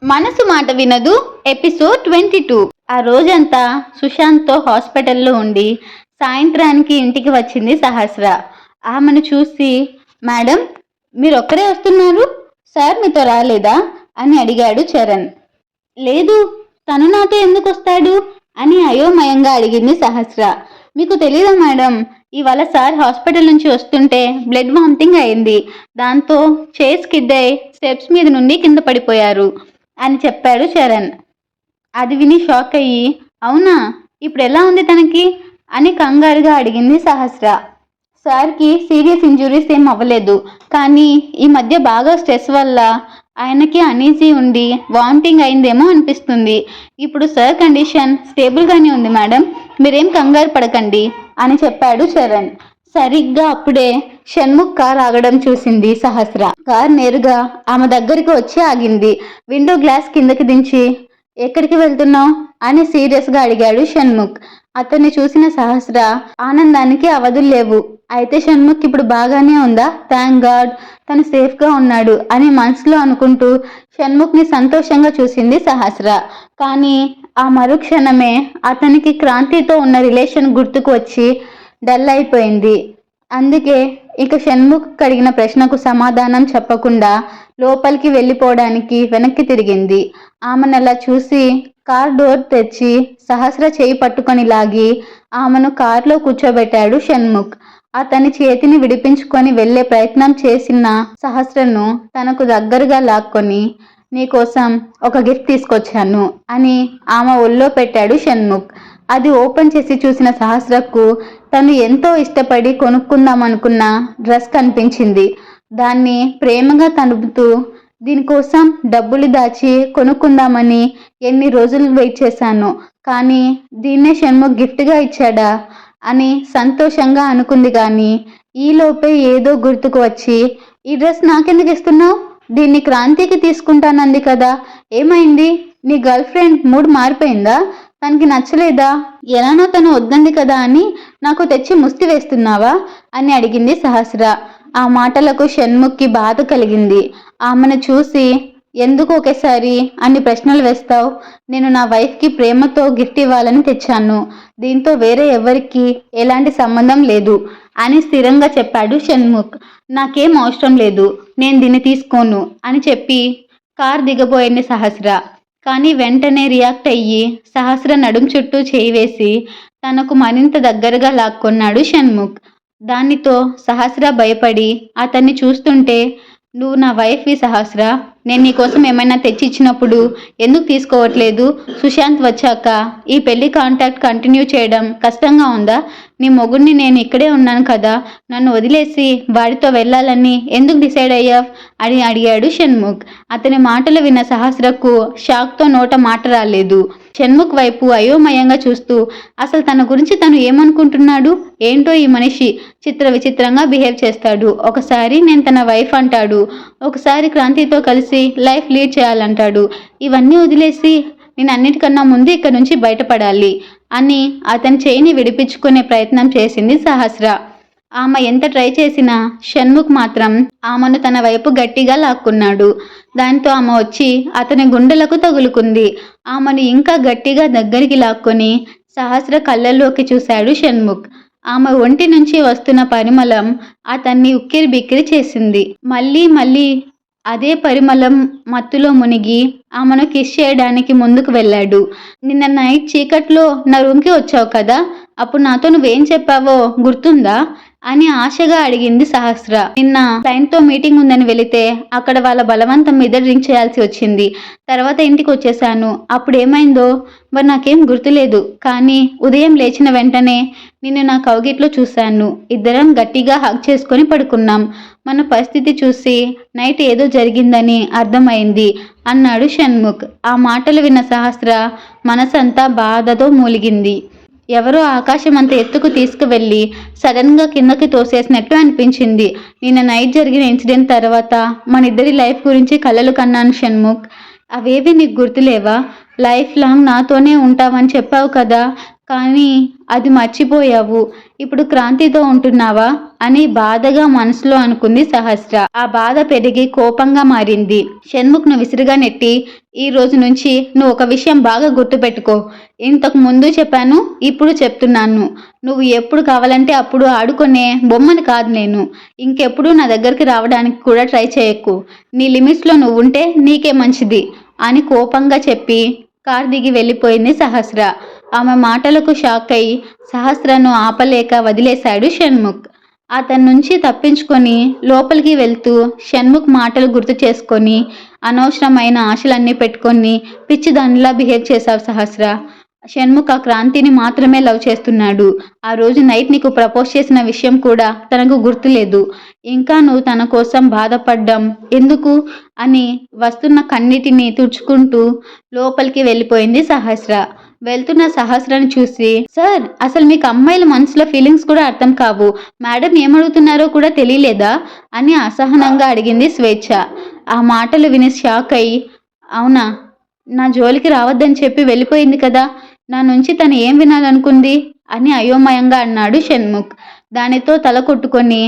మనసు మాట వినదు ఎపిసోడ్ 22. ఆ రోజంతా సుశాంత్తో హాస్పిటల్లో ఉండి సాయంత్రానికి ఇంటికి వచ్చింది సహస్ర. ఆమెను చూసి, మేడం మీరు ఒక్కరే వస్తున్నారు, సార్ మీతో రాలేదా అని అడిగాడు చరణ్. లేదు, తను నాతో ఎందుకు వస్తాడు అని అయోమయంగా అడిగింది సహస్ర. మీకు తెలీదా మేడం, ఇవాళ సార్ హాస్పిటల్ నుంచి వస్తుంటే బ్లడ్ వామిటింగ్ అయింది, దాంతో చైర్ స్కిడ్ అయి స్టెప్స్ మీద నుండి కింద పడిపోయారు అని చెప్పాడు చరణ్. అది విని షాక్ అయ్యి, అవునా, ఇప్పుడు ఎలా ఉంది తనకి అని కంగారుగా అడిగింది సహస్ర. సార్కి సీరియస్ ఇంజురీస్ ఏం అవ్వలేదు, కానీ ఈ మధ్య బాగా స్ట్రెస్ వల్ల ఆయనకి అనీజీ ఉండి వామిటింగ్ అయిందేమో అనిపిస్తుంది. ఇప్పుడు సార్ కండిషన్ స్టేబుల్గానే ఉంది మేడం, మీరేం కంగారు పడకండి అని చెప్పాడు చరణ్. సరిగ్గా అప్పుడే షణ్ముఖ్ కార్ ఆగడం చూసింది సహస్ర. కార్ నేరుగా ఆమె దగ్గరికి వచ్చి ఆగింది. విండో గ్లాస్ కిందకి దించి, ఎక్కడికి వెళ్తున్నావు అని సీరియస్గా అడిగాడు షణ్ముఖ్. అతన్ని చూసిన సహస్ర ఆనందానికి అవధులు లేవు. అయితే షణ్ముఖ్ ఇప్పుడు బాగానే ఉందా, థ్యాంక్ గాడ్ తను సేఫ్గా ఉన్నాడు అని మనసులో అనుకుంటూ షణ్ముఖ్ని సంతోషంగా చూసింది సహస్ర. కానీ ఆ మరుక్షణమే అతనికి క్రాంతితో ఉన్న రిలేషన్ గుర్తుకు వచ్చి డల్ అయిపోయింది. అందుకే ఇక షణ్ముఖ్ అడిగిన ప్రశ్నకు సమాధానం చెప్పకుండా లోపలికి వెళ్ళిపోవడానికి వెనక్కి తిరిగింది. ఆమెను అలా చూసి కార్ డోర్ తెచ్చి సహస్ర చేయి పట్టుకొని లాగి ఆమెను కారులో కూర్చోబెట్టాడు షణ్ముఖ్. అతని చేతిని విడిపించుకొని వెళ్లే ప్రయత్నం చేసిన సహస్రను తనకు దగ్గరగా లాక్కొని, నీకోసం ఒక గిఫ్ట్ తీసుకొచ్చాను అని ఆమె ఒళ్ళో పెట్టాడు షణ్ముఖ్. అది ఓపెన్ చేసి చూసిన సహస్రకు తను ఎంతో ఇష్టపడి కొనుక్కుందామనుకున్న డ్రెస్ కనిపించింది. దాన్ని ప్రేమగా తలుపుతూ, దీనికోసం డబ్బులు దాచి కొనుక్కుందామని ఎన్ని రోజులు వెయిట్ చేశాను, కానీ దీన్నే షణ్ముఖ్ గిఫ్ట్గా ఇచ్చాడా అని సంతోషంగా అనుకుంది. కానీ ఈలోపే ఏదో గుర్తుకు వచ్చి, ఈ డ్రెస్ నాకెందుకు ఇస్తున్నావు, దీన్ని క్రాంతికి తీసుకుంటానంది కదా, ఏమైంది, నీ గర్ల్ ఫ్రెండ్ మూడ్ మారిపోయిందా, తనకి నచ్చలేదా, ఎలానో తను వద్దంది కదా అని నాకు తెచ్చి ముష్టి వేస్తున్నావా అని అడిగింది సహస్ర. ఆ మాటలకు షణ్ముఖ్కి బాధ కలిగింది. ఆమెను చూసి, ఎందుకు ఒకేసారి అన్ని ప్రశ్నలు వేస్తావు, నేను నా వైఫ్కి ప్రేమతో గిఫ్ట్ ఇవ్వాలని తెచ్చాను, దీంతో వేరే ఎవరికి ఎలాంటి సంబంధం లేదు అని స్థిరంగా చెప్పాడు షణ్ముఖ్. నాకేం అవసరం లేదు, నేను దీన్ని తీసుకోను అని చెప్పి కార్ దిగబోయింది సహస్ర. కానీ వెంటనే రియాక్ట్ అయ్యి సహస్ర నడుం చుట్టూ చేయి వేసి తనకు మరింత దగ్గరగా లాక్కున్నాడు షణ్ముఖ్. దానితో సహస్ర భయపడి అతన్ని చూస్తుంటే, నువ్వు నా వైఫ్వి సహస్ర, నేను నీకోసం ఏమైనా తెచ్చిచ్చినప్పుడు ఎందుకు తీసుకోవట్లేదు, సుశాంత్ వచ్చాక ఈ పెళ్లి కాంటాక్ట్ కంటిన్యూ చేయడం కష్టంగా ఉందా, నీ మొగుడిని నేను ఇక్కడే ఉన్నాను కదా, నన్ను వదిలేసి వాడితో వెళ్ళాలని ఎందుకు డిసైడ్ అయ్యావు అని అడిగాడు షణ్ముఖ్. అతని మాటలు విన్న సహస్రకు షాక్తో నోట మాట రాలేదు. షణ్ముఖ్ వైపు అయోమయంగా చూస్తూ, అసలు తన గురించి తను ఏమనుకుంటున్నాడు, ఏంటో ఈ మనిషి చిత్ర విచిత్రంగా బిహేవ్ చేస్తాడు, ఒకసారి నేను తన వైఫ్ అంటాడు, ఒకసారి క్రాంతితో కలిసి లైఫ్ లీడ్ చేయాలంటాడు, ఇవన్నీ వదిలేసి నేను అన్నిటికన్నా ముందు ఇక్కడ నుంచి బయటపడాలి అని అతని చేయిని విడిపించుకునే ప్రయత్నం చేసింది సహస్ర. ఆమె ఎంత ట్రై చేసినా షణ్ముఖ్ మాత్రం ఆమెను తన వైపు గట్టిగా లాక్కున్నాడు. దాంతో ఆమె వచ్చి అతని గుండెలకు తగులుకుంది. ఆమెను ఇంకా గట్టిగా దగ్గరికి లాక్కొని సహస్ర కళ్ళల్లోకి చూశాడు షణ్ముఖ్. ఆమె ఒంటి నుంచి వస్తున్న పరిమళం అతన్ని ఉక్కిరి బిక్కిరి చేసింది. మళ్ళీ అదే పరిమళం మత్తులో మునిగి ఆమెను కిస్ చేయడానికి ముందుకు వెళ్ళాడు. నిన్న నైట్ చీకట్లో నా రూమ్కి వచ్చావు కదా, అప్పుడు నాతో నువ్వేం చెప్పావో గుర్తుందా అని ఆశగా అడిగింది సహస్ర. నిన్న క్లయింట్తో మీటింగ్ ఉందని వెళితే అక్కడ వాళ్ళ బలవంతం మీద డ్రింక్ చేయాల్సి వచ్చింది, తర్వాత ఇంటికి వచ్చేసాను, అప్పుడు ఏమైందో మరి నాకేం గుర్తులేదు, కానీ ఉదయం లేచిన వెంటనే నిన్ను నా కౌగిట్లో చూశాను, ఇద్దరం గట్టిగా హగ్ చేసుకొని పడుకున్నాం, మన పరిస్థితి చూసి నైట్ ఏదో జరిగిందని అర్థమైంది అన్నాడు షణ్ముఖ్. ఆ మాటలు విన్న సహస్ర మనసంతా బాధతో మూలిగింది. ఎవరో ఆకాశం అంత ఎత్తుకు తీసుకువెళ్ళి సడన్గా కిందకి తోసేసినట్టు అనిపించింది. నిన్న నైట్ జరిగిన ఇన్సిడెంట్ తర్వాత మన ఇద్దరి లైఫ్ గురించి కలలు కన్నాను షణ్ముఖ్, అవేవి నీకు గుర్తులేవా, లైఫ్ లాంగ్ నాతోనే ఉంటావని చెప్పావు కదా, కానీ అది మర్చిపోయావు. ఇప్పుడు క్రాంతితో ఉంటున్నావా అని బాధగా మనసులో అనుకుంది సహస్ర. ఆ బాధ పెరిగి కోపంగా మారింది. షణ్ముఖ్ను విసిరిగా నెట్టి, ఈ రోజు నుంచి నువ్వు ఒక విషయం బాగా గుర్తుపెట్టుకో. ఇంతకు ముందు చెప్పాను, ఇప్పుడు చెప్తున్నాను. నువ్వు ఎప్పుడు కావాలంటే అప్పుడు ఆడుకునే బొమ్మని కాదు నేను. ఇంకెప్పుడు నా దగ్గరికి రావడానికి కూడా ట్రై చేయకు. నీ లిమిట్స్లో నువ్వు ఉంటే నీకే మంచిది అని కోపంగా చెప్పి కార్ దిగి వెళ్ళిపోయింది సహస్ర. ఆమె మాటలకు షాక్ అయి సహస్రను ఆపలేక వదిలేశాడు షణ్ముఖ్. అతని నుంచి తప్పించుకొని లోపలికి వెళ్తూ షణ్ముఖ్ మాటలు గుర్తు చేసుకొని, అనవసరమైన ఆశలన్నీ పెట్టుకొని పిచ్చిదానిలా బిహేవ్ చేశావు సహస్ర. షణ్ముఖ్ ఆ క్రాంతిని మాత్రమే లవ్ చేస్తున్నాడు. ఆ రోజు నైట్ నీకు ప్రపోజ్ చేసిన విషయం కూడా తనకు గుర్తులేదు. ఇంకా నువ్వు తన కోసం బాధపడ్డం ఎందుకు అని వస్తున్న కన్నిటిని తుడుచుకుంటూ లోపలికి వెళ్ళిపోయింది సహస్ర. వెళ్తున్న సహస్రను చూసి, సార్ అసలు మీకు అమ్మాయిల మనసులో ఫీలింగ్స్ కూడా అర్థం కావు, మేడం ఏమడుగుతున్నారో కూడా తెలియలేదా అని అసహనంగా అడిగింది స్వేచ్ఛ. ఆ మాటలు విని షాక్ అయి, అవునా, నా జోలికి రావద్దని చెప్పి వెళ్ళిపోయింది కదా, నా నుంచి తను ఏం వినాలనుకుంది అని అయోమయంగా అన్నాడు షణ్ముఖ్. దానితో తల కొట్టుకొని,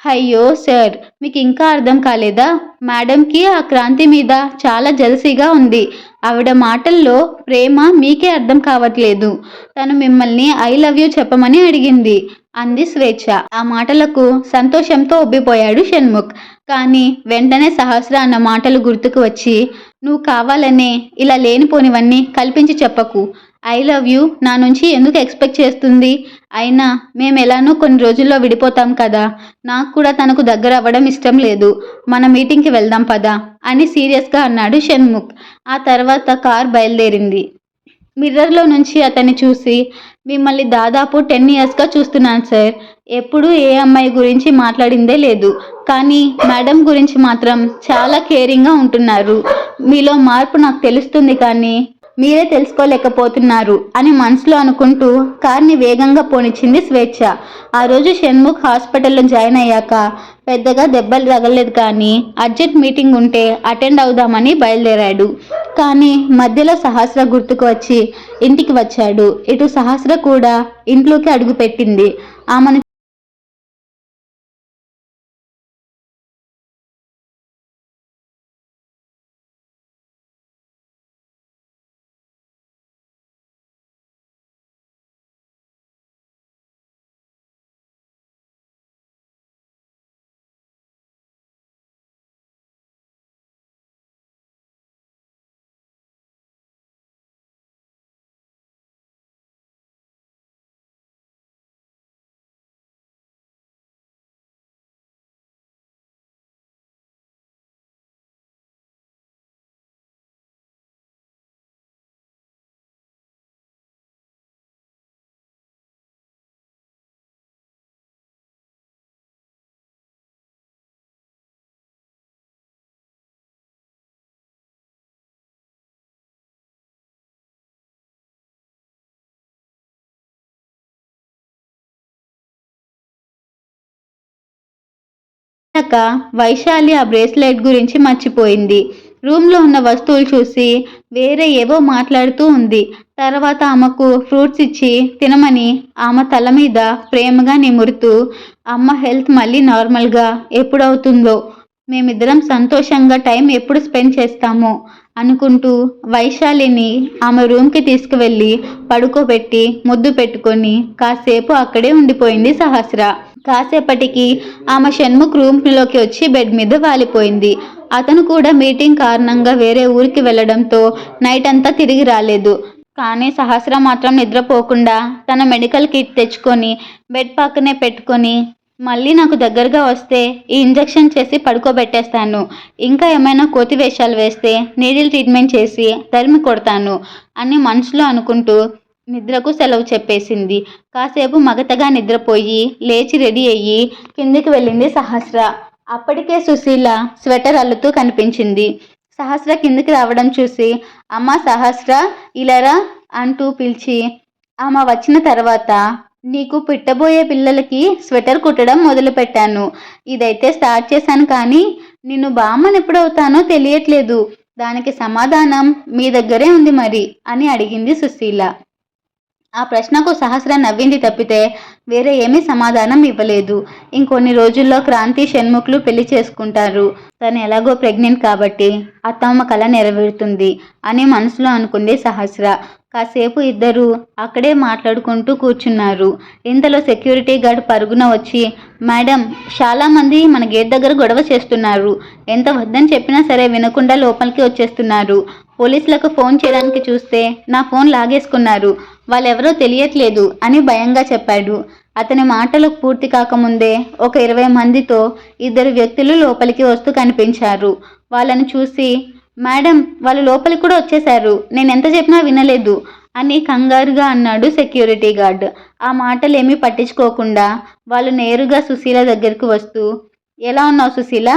అయ్యో సార్, మీకు ఇంకా అర్థం కాలేదా, మేడంకి ఆ క్రాంతి మీద చాలా జెలసీగా ఉంది. ఆవిడ మాటల్లో ప్రేమ మీకే అర్థం కావట్లేదు. తను మిమ్మల్ని ఐ లవ్ యూ చెప్పమని అడిగింది అంది స్వేచ్ఛ. ఆ మాటలకు సంతోషంతో ఉబ్బిపోయాడు షణ్ముఖ్. కానీ వెంటనే సహస్ర అన్న మాటలు గుర్తుకు వచ్చి, నువ్వు కావాలనే ఇలా లేనిపోనివన్నీ కల్పించి చెప్పకు. ఐ లవ్ యూ నా నుంచి ఎందుకు ఎక్స్పెక్ట్ చేస్తుంది? అయినా మేమెలానో కొన్ని రోజుల్లో విడిపోతాం కదా, నాకు కూడా తనకు దగ్గర అవ్వడం ఇష్టం లేదు. మన మీటింగ్కి వెళ్దాం పదా అని సీరియస్గా అన్నాడు షణ్ముఖ్. ఆ తర్వాత కార్ బయలుదేరింది. మిర్రర్లో నుంచి అతన్ని చూసి, మిమ్మల్ని దాదాపు 10 ఇయర్స్గా చూస్తున్నాను సార్. ఎప్పుడూ ఏ అమ్మాయి గురించి మాట్లాడిందే లేదు. కానీ మేడం గురించి మాత్రం చాలా కేరింగ్గా ఉంటున్నారు. మీలో మార్పు నాకు తెలుస్తుంది కానీ మీరే తెలుసుకోలేకపోతున్నారు అని మనసులో అనుకుంటూ కార్ని వేగంగా పోనిచ్చింది స్వేచ్ఛ. ఆ రోజు షణ్ముఖ్ హాస్పిటల్లో జాయిన్ అయ్యాక పెద్దగా దెబ్బలు తగలేదు కానీ అర్జెంట్ మీటింగ్ ఉంటే అటెండ్ అవుదామని బయలుదేరాడు. కానీ మధ్యలో సహస్ర గుర్తుకు వచ్చి ఇంటికి వచ్చాడు. ఇటు సహస్ర కూడా ఇంట్లోకి అడుగుపెట్టింది. ఆమెను వైశాలి ఆ బ్రేస్లెట్ గురించి మర్చిపోయింది. రూమ్లో ఉన్న వస్తువులు చూసి వేరే ఏవో మాట్లాడుతూ ఉంది. తర్వాత ఆమెకు ఫ్రూట్స్ ఇచ్చి తినమని ఆమె తల మీద ప్రేమగా నిమురుతూ, అమ్మ హెల్త్ మళ్ళీ నార్మల్గా ఎప్పుడవుతుందో, మేమిద్దరం సంతోషంగా టైం ఎప్పుడు స్పెండ్ చేస్తామో అనుకుంటూ వైశాలిని ఆమె రూమ్కి తీసుకువెళ్ళి పడుకోబెట్టి ముద్దు పెట్టుకొని కాసేపు అక్కడే ఉండిపోయింది సహస్ర. కాసేపటికి ఆమె షణ్ముఖ్ రూమ్లోకి వచ్చి బెడ్ మీద వాలిపోయింది. అతను కూడా మీటింగ్ కారణంగా వేరే ఊరికి వెళ్ళడంతో నైట్ అంతా తిరిగి రాలేదు. కానీ సహస్ర మాత్రం నిద్రపోకుండా తన మెడికల్ కిట్ తెచ్చుకొని బెడ్ పక్కనే పెట్టుకొని, మళ్ళీ నాకు దగ్గరగా వస్తే ఈ ఇంజెక్షన్ చేసి పడుకోబెట్టేస్తాను, ఇంకా ఏమైనా కోతి వేషాలు వేస్తే నీడిల్ ట్రీట్మెంట్ చేసి తరిమి కొడతాను అని మనసులో అనుకుంటూ నిద్రకు సెలవు చెప్పేసింది. కాసేపు మగతగా నిద్రపోయి లేచి రెడీ అయ్యి కిందికి వెళ్ళింది సహస్ర. అప్పటికే సుశీల స్వెటర్ అల్లుతూ కనిపించింది. సహస్ర కిందికి రావడం చూసి, అమ్మ సహస్ర ఇలారా అంటూ పిలిచి, ఆమె వచ్చిన తర్వాత, నీకు పుట్టబోయే పిల్లలకి స్వెటర్ కుట్టడం మొదలుపెట్టాను. ఇదైతే స్టార్ట్ చేశాను కానీ నిన్ను బామ్మని ఎప్పుడవుతానో తెలియట్లేదు. దానికి సమాధానం మీ దగ్గరే ఉంది మరి అని అడిగింది సుశీల. ఆ ప్రశ్నకు సహస్ర నవ్వింది తప్పితే వేరే ఏమీ సమాధానం ఇవ్వలేదు. ఇంకొన్ని రోజుల్లో క్రాంతి షణ్ముఖ్లు పెళ్లి చేసుకుంటారు. తను ఎలాగో ప్రెగ్నెంట్ కాబట్టి అత్తమ్మ కల నెరవేరుతుంది అని మనసులో అనుకుంది సహస్ర. కాసేపు ఇద్దరు అక్కడే మాట్లాడుకుంటూ కూర్చున్నారు. ఇంతలో సెక్యూరిటీ గార్డ్ పరుగున వచ్చి, మేడం, చాలా మంది మన గేట్ దగ్గర గొడవ చేస్తున్నారు. ఎంత వద్దని చెప్పినా సరే వినకుండా లోపలికి వచ్చేస్తున్నారు. పోలీసులకు ఫోన్ చేయడానికి చూస్తే నా ఫోన్ లాగేసుకున్నారు. వాళ్ళెవరో తెలియట్లేదు అని భయంగా చెప్పాడు. అతని మాటలు పూర్తి కాకముందే ఒక 20 మందితో ఇద్దరు వ్యక్తులు లోపలికి వస్తూ కనిపించారు. వాళ్ళని చూసి, మేడం, వాళ్ళు లోపలికి కూడా వచ్చేశారు. నేనెంత చెప్పినా వినలేదు అని కంగారుగా అన్నాడు సెక్యూరిటీ గార్డ్. ఆ మాటలేమీ పట్టించుకోకుండా వాళ్ళు నేరుగా సుశీల దగ్గరికి వస్తూ, ఎలా ఉన్నావు సుశీల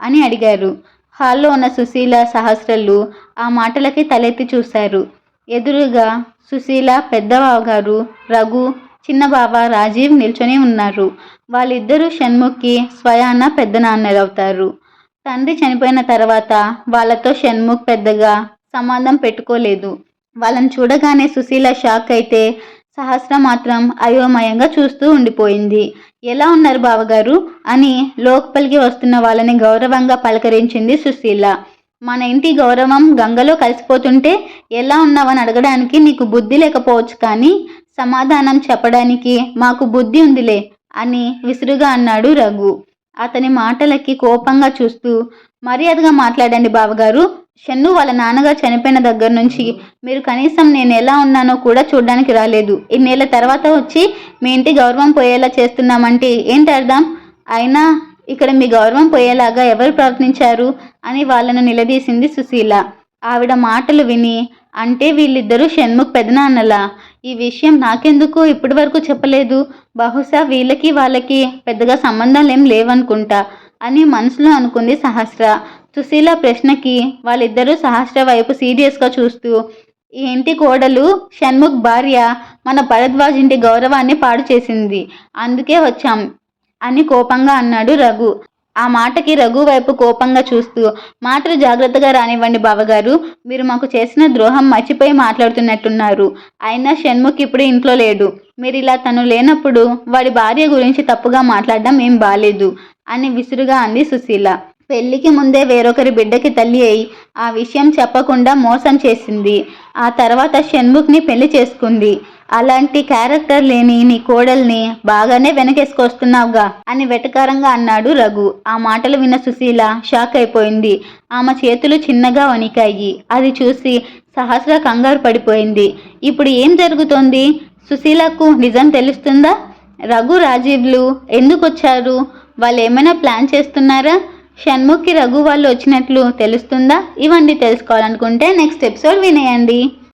అని అడిగారు. హాల్లో ఉన్న సుశీల, సహస్రలు ఆ మాటలకి తలెత్తి చూశారు. ఎదురుగా సుశీల పెద్ద బావగారు రఘు, చిన్న బావ రాజీవ్ నిల్చొని ఉన్నారు. వాళ్ళిద్దరూ షణ్ముఖ్కి స్వయాన పెద్దనాన్నలవుతారు. తండ్రి చనిపోయిన తర్వాత వాళ్ళతో షణ్ముఖ్ పెద్దగా సంబంధం పెట్టుకోలేదు. వాళ్ళని చూడగానే సుశీల షాక్ అయితే సహస్ర మాత్రం అయోమయంగా చూస్తూ ఉండిపోయింది. ఎలా ఉన్నారు బావగారు అని లోపలికి వస్తున్న వాళ్ళని గౌరవంగా పలకరించింది సుశీల. మన ఇంటి గౌరవం గంగలో కలిసిపోతుంటే ఎలా ఉన్నావని అడగడానికి నీకు బుద్ధి లేకపోవచ్చు, కానీ సమాధానం చెప్పడానికి మాకు బుద్ధి ఉందిలే అని విసురుగా అన్నాడు రఘు. అతని మాటలకి కోపంగా చూస్తూ, మర్యాదగా మాట్లాడండి బావగారు. షన్ను వాళ్ళ నాన్నగారు చనిపోయిన దగ్గర నుంచి మీరు కనీసం నేను ఎలా ఉన్నానో కూడా చూడడానికి రాలేదు. ఇన్నేళ్ల తర్వాత వచ్చి మీ ఇంటి గౌరవం పోయేలా చేస్తున్నామంటే ఏంటి అర్థం? అయినా ఇక్కడ మీ గౌరవం పోయేలాగా ఎవరు ప్రవర్తించారు అని వాళ్ళను నిలదీసింది సుశీల. ఆవిడ మాటలు విని, అంటే వీళ్ళిద్దరూ షణ్ముఖ్ పెదనాన్నలా? ఈ విషయం నాకెందుకు ఇప్పటి వరకు చెప్పలేదు? బహుశా వీళ్ళకి వాళ్ళకి పెద్దగా సంబంధాలేం లేవనుకుంటా అని మనసులో అనుకుంది సహస్ర. సుశీల ప్రశ్నకి వాళ్ళిద్దరూ సహస్ర వైపు సీరియస్గా చూస్తూ, ఈ ఇంటి కోడలు షణ్ముఖ్ భార్య మన భరద్వాజ్ ఇంటి గౌరవాన్ని పాడు చేసింది, అందుకే వచ్చాం అని కోపంగా అన్నాడు రఘు. ఆ మాటకి రఘు వైపు కోపంగా చూస్తూ, మాటలు జాగ్రత్తగా రానివ్వండి బావగారు. మీరు మాకు చేసిన ద్రోహం మర్చిపోయి మాట్లాడుతున్నట్టున్నారు. అయినా షణ్ముఖ్ ఇప్పుడు ఇంట్లో లేడు. మీరు ఇలా తను లేనప్పుడు వాడి భార్య గురించి తప్పుగా మాట్లాడడం ఏం బాలేదు అని విసురుగా అంది సుశీల. పెళ్లికి ముందే వేరొకరి బిడ్డకి తల్లి అయి ఆ విషయం చెప్పకుండా మోసం చేసింది. ఆ తర్వాత షణ్ముఖ్ని పెళ్లి చేసుకుంది. అలాంటి క్యారెక్టర్ లేని నీ కోడల్ని బాగానే వెనకేసుకొస్తున్నావుగా అని వెటకారంగా అన్నాడు రఘు. ఆ మాటలు విన్న సుశీల షాక్ అయిపోయింది. ఆమె చేతులు చిన్నగా వణికాయి. అది చూసి సహస్ర కంగారు పడిపోయింది. ఇప్పుడు ఏం జరుగుతోంది? సుశీలకు నిజం తెలుస్తుందా? రఘు, రాజీవ్లు ఎందుకు వచ్చారు? వాళ్ళు ఏమైనా ప్లాన్ చేస్తున్నారా? షణ్ముఖ్కి రఘు వాళ్ళు వచ్చినట్లు తెలుస్తుందా? ఇవన్నీ తెలుసుకోవాలనుకుంటే నెక్స్ట్ ఎపిసోడ్ వినేయండి.